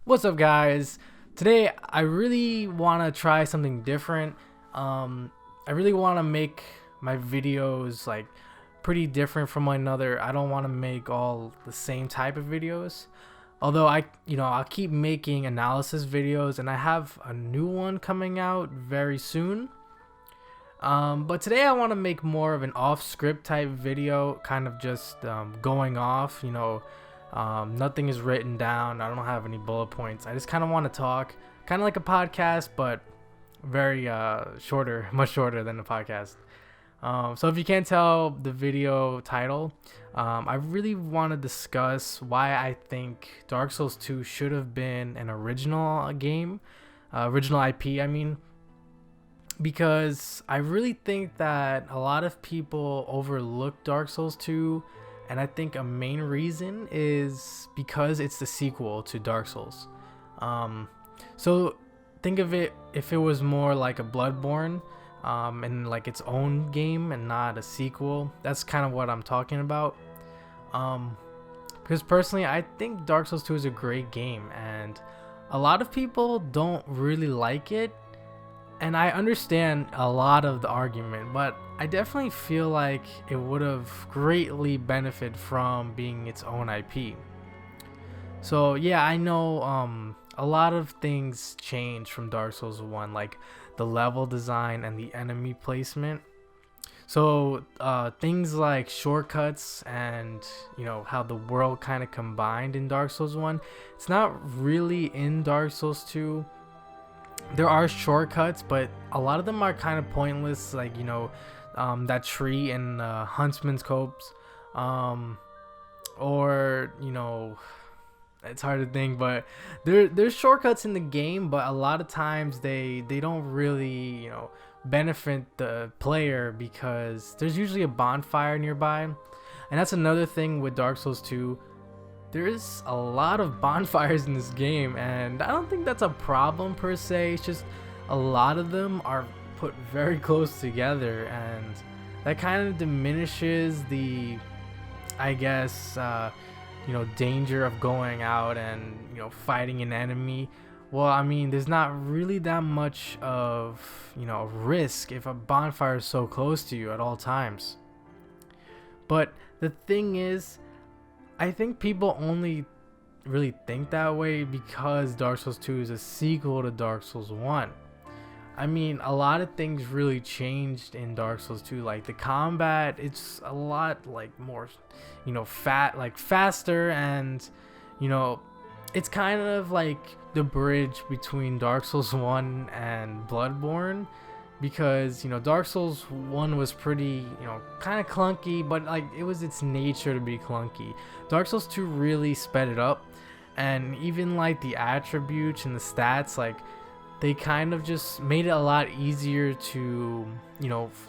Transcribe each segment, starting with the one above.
What's up, guys? Today, I really want to try something different. I really want to make my videos like pretty different from one another. I don't want to make all the same type of videos. Although I'll keep making analysis videos, and I have a new one coming out very soon. But today I want to make more of an off-script type video, kind of just going off. Nothing is written down. I don't have any bullet points. I just kind of want to talk, kind of like a podcast, but very shorter, much shorter than a podcast. So if you can't tell the video title, I really want to discuss why I think Dark Souls 2 should have been an original game, original IP, I mean, because I really think that a lot of people overlook Dark Souls 2, and I think a main reason is because it's the sequel to Dark Souls. So think of it if it was more like a Bloodborne, and like its own game and not a sequel. That's kind of what I'm talking about. Because personally, I think Dark Souls 2 is a great game, and a lot of people don't really like it. And I understand a lot of the argument, but I definitely feel like it would have greatly benefited from being its own IP. So yeah, I know a lot of things changed from Dark Souls 1, like the level design and the enemy placement. So things like shortcuts and how the world kind of combined in Dark Souls 1, it's not really in Dark Souls 2. There are shortcuts, but a lot of them are kind of pointless, like that tree in Huntsman's Copse, or it's hard to think, but there's shortcuts in the game, but a lot of times they don't really benefit the player because there's usually a bonfire nearby. And that's another thing with Dark Souls 2. There's a lot of bonfires in this game, and I don't think that's a problem per se. It's just a lot of them are put very close together, and that kind of diminishes the, I guess, danger of going out and fighting an enemy. Well, I mean, there's not really that much of risk if a bonfire is so close to you at all times. But the thing is, I think people only really think that way because Dark Souls 2 is a sequel to Dark Souls 1. I mean, a lot of things really changed in Dark Souls 2. Like the combat, it's a lot like more, faster, and it's kind of like the bridge between Dark Souls 1 and Bloodborne. Because Dark Souls 1 was pretty kind of clunky, but like it was its nature to be clunky. Dark Souls 2 really sped it up, and even like the attributes and the stats, like they kind of just made it a lot easier to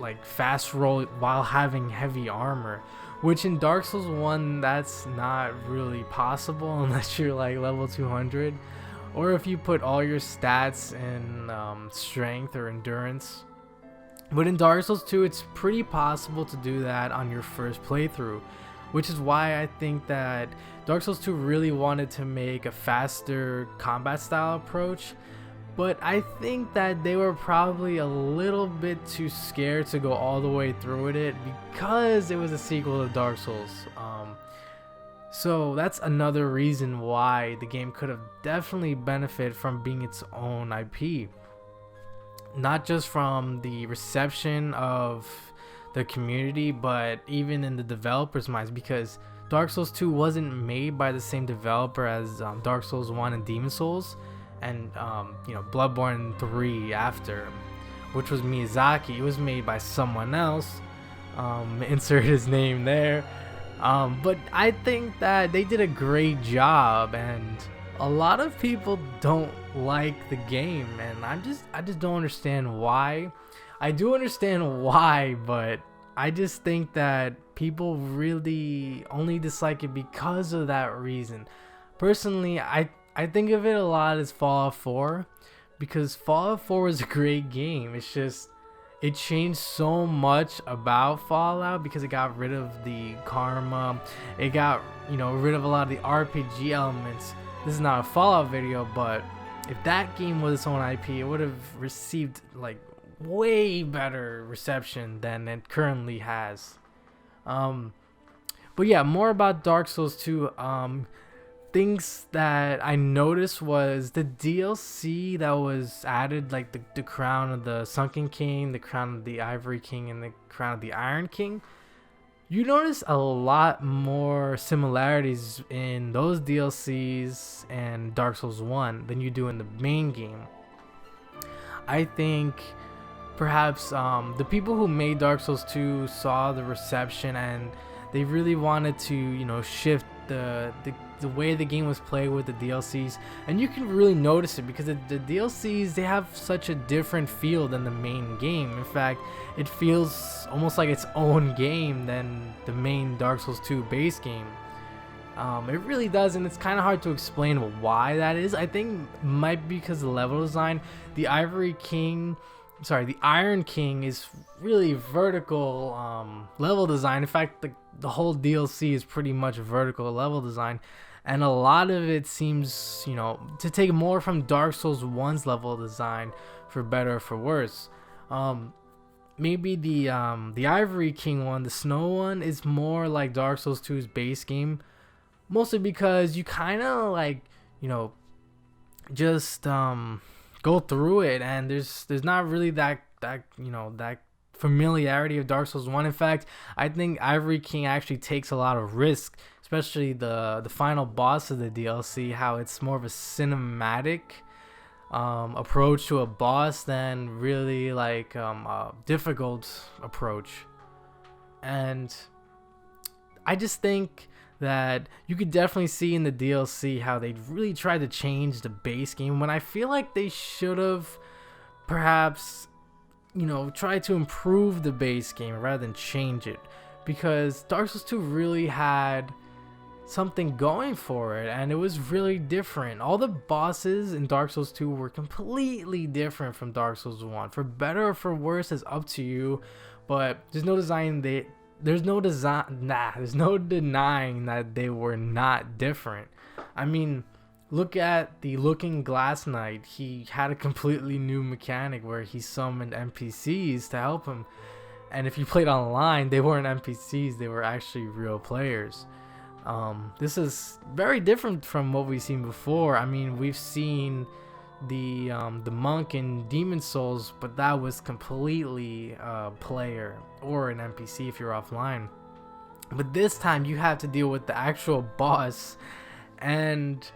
like fast roll while having heavy armor, which in Dark Souls 1 that's not really possible unless you're like level 200. Or if you put all your stats in strength or endurance. But in Dark Souls 2, it's pretty possible to do that on your first playthrough, which is why I think that Dark Souls 2 really wanted to make a faster combat style approach. But I think that they were probably a little bit too scared to go all the way through with it because it was a sequel to Dark Souls. So that's another reason why the game could have definitely benefited from being its own IP. Not just from the reception of the community, but even in the developers' minds, because Dark Souls 2 wasn't made by the same developer as Dark Souls 1 and Demon Souls, and Bloodborne 3 after, which was Miyazaki. It was made by someone else. Insert his name there. But I think that they did a great job, and a lot of people don't like the game, and I just don't understand why. I do understand why, but I just think that people really only dislike it because of that reason. Personally, I think of it a lot as Fallout 4, because Fallout 4 was a great game. It's just it changed so much about Fallout because it got rid of the karma. It got rid of a lot of the RPG elements, this is not a Fallout video, but if that game was its own IP, it would have received like way better reception than it currently has. But yeah, more about Dark Souls 2. Things that I noticed was the DLC that was added, like the Crown of the Sunken King, the Crown of the Ivory King, and the Crown of the Iron King. You notice a lot more similarities in those DLCs and Dark Souls 1 than you do in the main game. I think perhaps the people who made Dark Souls 2 saw the reception and they really wanted to, you know, shift the way the game was played with the DLCs, and you can really notice it because the DLCs, they have such a different feel than the main game. In fact, it feels almost like its own game than the main Dark Souls 2 base game. It really does, and it's kind of hard to explain why that is. I think it might be because of the level design. The Iron King is really vertical level design. In fact, the whole DLC is pretty much vertical level design, and a lot of it seems, you know, to take more from Dark Souls 1's level design, for better or for worse. Maybe the Ivory King one, the Snow one, is more like Dark Souls 2's base game, mostly because you kind of like, you know, just go through it, and there's not really that you know, that familiarity of Dark Souls 1. In fact, I think Ivory King actually takes a lot of risk, especially the final boss of the DLC, how it's more of a cinematic approach to a boss than really like a difficult approach. And I just think that you could definitely see in the DLC how they really tried to change the base game, when I feel like they should have perhaps, you know, tried to improve the base game rather than change it, because Dark Souls 2 really had something going for it, and it was really different. All the bosses in Dark Souls 2 were completely different from Dark Souls 1. For better or for worse, it's up to you, but there's no denying that they were not different. I mean, look at the Looking Glass Knight. He had a completely new mechanic where he summoned NPCs to help him, and if you played online, they weren't NPCs, they were actually real players. This is very different from what we've seen before. I mean, we've seen the monk in Demon's Souls, but that was completely a player or an NPC if you're offline. But this time you have to deal with the actual boss and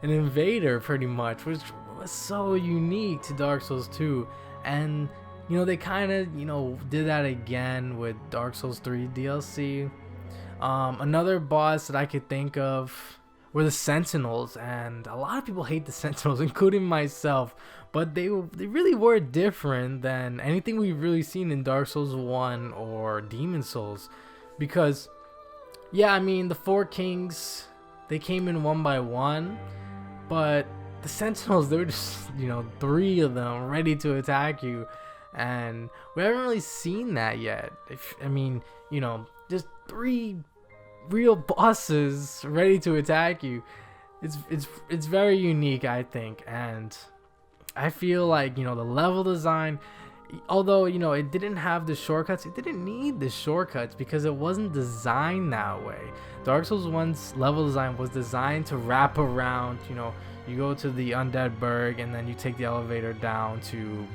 an invader, pretty much, which was so unique to Dark Souls 2. And you know, they kind of, you know, did that again with Dark Souls 3 DLC. Another boss that I could think of were the Sentinels, and a lot of people hate the Sentinels, including myself, but they really were different than anything we've really seen in Dark Souls 1 or Demon's Souls. Because yeah, I mean, the Four Kings, they came in one by one, but the Sentinels, they were just, you know, 3 of them ready to attack you, and we haven't really seen that yet. I mean, you know, just 3 real bosses ready to attack you. It's very unique, I think, and I feel like, you know, the level design, although, you know, it didn't have the shortcuts, it didn't need the shortcuts because it wasn't designed that way. Dark Souls 1's level design was designed to wrap around. You know, you go to the Undead Burg, and then you take the elevator down to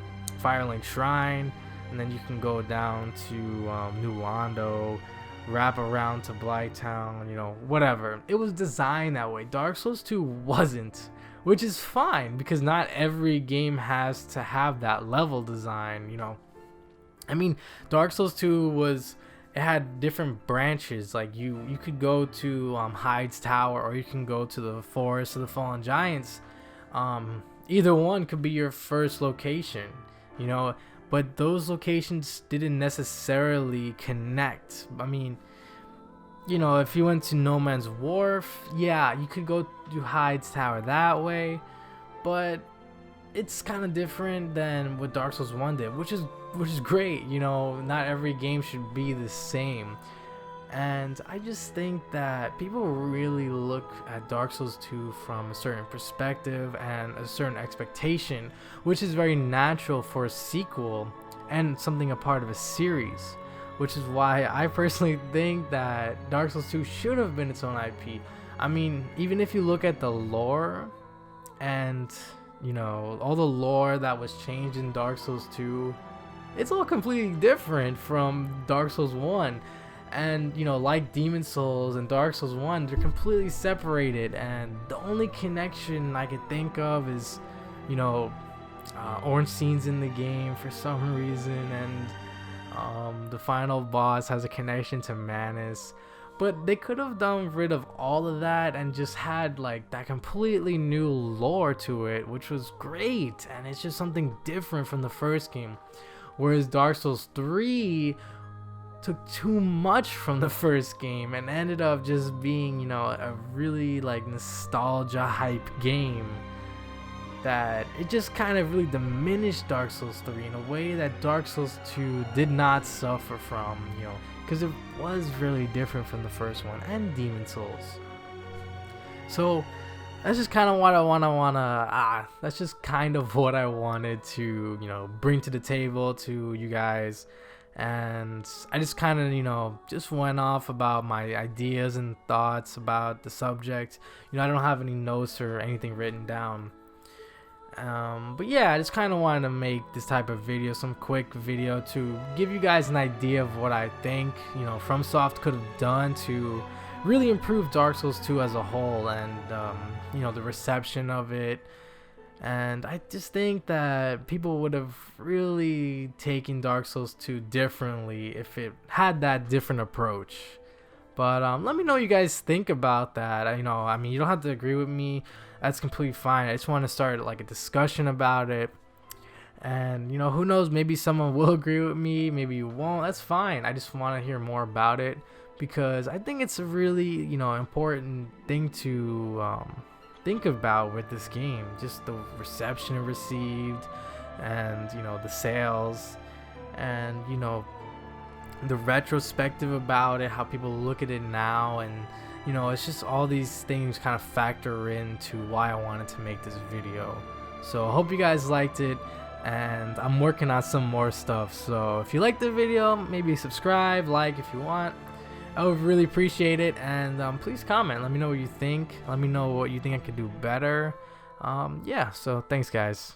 Firelink Shrine, and then you can go down to New Londo, wrap around to Blighttown, you know, whatever. It was designed that way. Dark Souls 2 wasn't, which is fine because not every game has to have that level design, you know. I mean, Dark Souls 2 it had different branches. Like you could go to Hyde's Tower, or you can go to the Forest of the Fallen Giants. Either one could be your first location, you know. But those locations didn't necessarily connect. I mean, you know, if you went to No Man's Wharf, yeah, you could go to Hyde's Tower that way, but it's kind of different than what Dark Souls 1 did, which is great. You know, not every game should be the same. And I just think that people really look at Dark Souls 2 from a certain perspective and a certain expectation, which is very natural for a sequel and something a part of a series, which is why I personally think that Dark Souls 2 should have been its own IP. I mean, even if you look at the lore and, you know, all the lore that was changed in Dark Souls 2, it's all completely different from Dark Souls 1. And, you know, like Demon Souls and Dark Souls 1, they're completely separated, and the only connection I could think of is, you know, orange scenes in the game for some reason, and the final boss has a connection to Manus. But they could have done rid of all of that and just had like that completely new lore to it, which was great, and it's just something different from the first game. Whereas Dark Souls 3 took too much from the first game and ended up just being, you know, a really like nostalgia hype game that it just kind of really diminished Dark Souls 3 in a way that Dark Souls 2 did not suffer from, you know, because it was really different from the first one and Demon Souls. So that's just kind of what that's just kind of what I wanted to, you know, bring to the table to you guys. And I just kind of, you know, just went off about my ideas and thoughts about the subject. You know, I don't have any notes or anything written down. But yeah, I just kind of wanted to make this type of video, some quick video to give you guys an idea of what I think, you know, FromSoft could have done to really improve Dark Souls 2 as a whole, and, you know, the reception of it. And I just think that people would have really taken Dark Souls 2 differently if it had that different approach. But let me know what you guys think about that. You know, I mean, you don't have to agree with me. That's completely fine. I just want to start like a discussion about it. And, you know, who knows, maybe someone will agree with me, maybe you won't. That's fine. I just want to hear more about it because I think it's a really, you know, important thing to think about with this game. Just the reception it received, and, you know, the sales, and, you know, the retrospective about it, how people look at it now. And, you know, it's just all these things kind of factor into why I wanted to make this video. So I hope you guys liked it, and I'm working on some more stuff. So if you liked the video, maybe subscribe, like if you want. I would really appreciate it. And please comment, let me know what you think, let me know what you think I could do better. Yeah, so thanks guys.